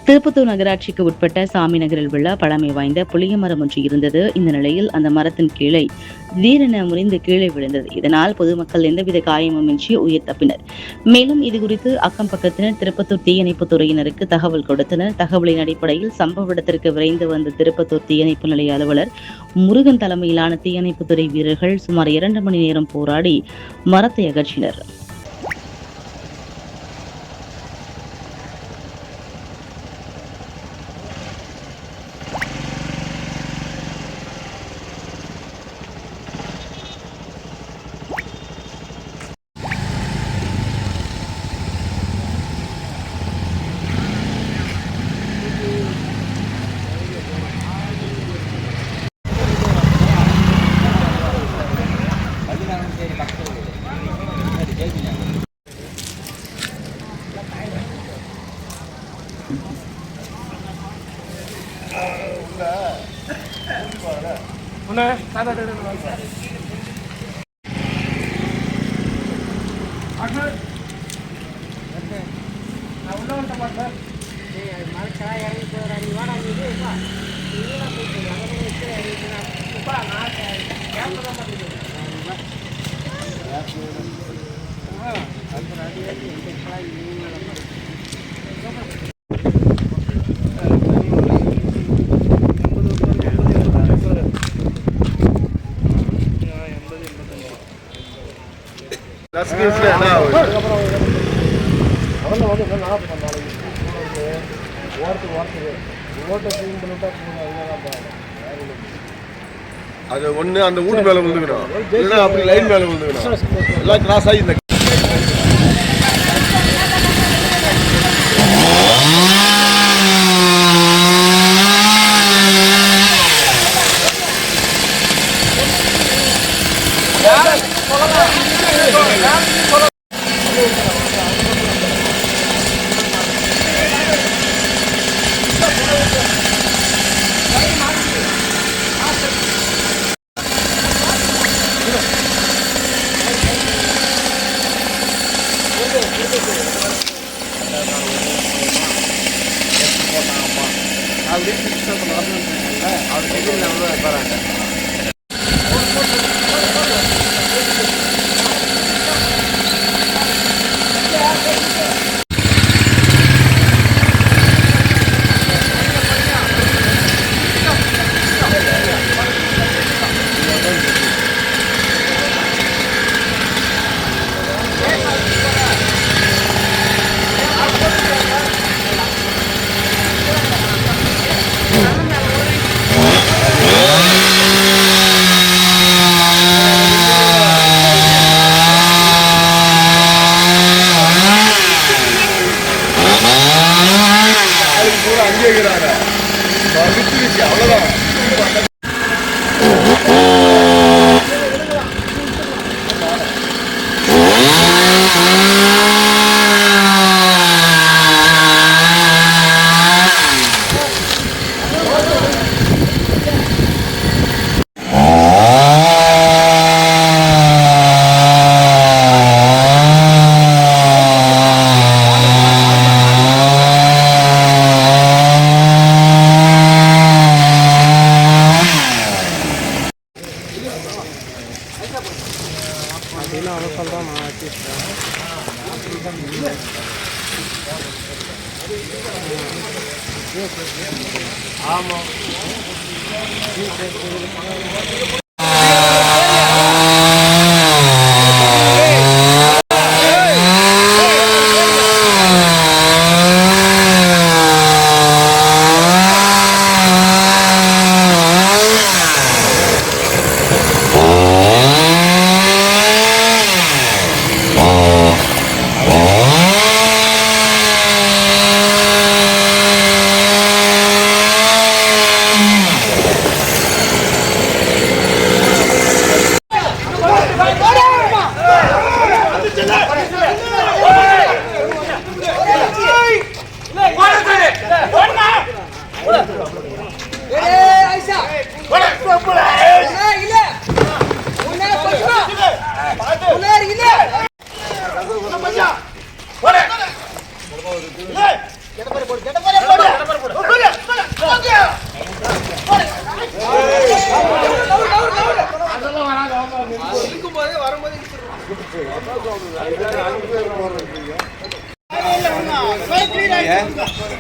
திருப்பத்தூர் நகராட்சிக்கு உட்பட்ட சாமி நகரில் உள்ள பழமை வாய்ந்த புளிய மரம் ஒன்று இருந்தது. இந்த நிலையில் அந்த மரத்தின் கிளை திடீரென முறிந்து கீழே விழுந்தது. இதனால் பொதுமக்கள் எந்தவித காயமுமின்றி உயிர் தப்பினர். மேலும் இதுகுறித்து அக்கம் பக்கத்தினர் திருப்பத்தூர் தீயணைப்பு துறையினருக்கு தகவல் கொடுத்தனர். தகவலின் அடிப்படையில் சம்பவ இடத்திற்கு விரைந்து வந்த திருப்பத்தூர் தீயணைப்பு நிலைய அலுவலர் முருகன் தலைமையிலான தீயணைப்பு துறை வீரர்கள் சுமார் 2 மணி நேரம் போராடி மரத்தை அகற்றினர். அது ஒன்று அந்த வீட்டு மேலே விழுந்துக்கணும், இல்லைன்னா அப்படி லைன் மேலே விழுந்துக்கணும். எல்லாம் கிராஸ் ஆகி இந்த போடு இருக்கும்போதே வரும்போது அதான்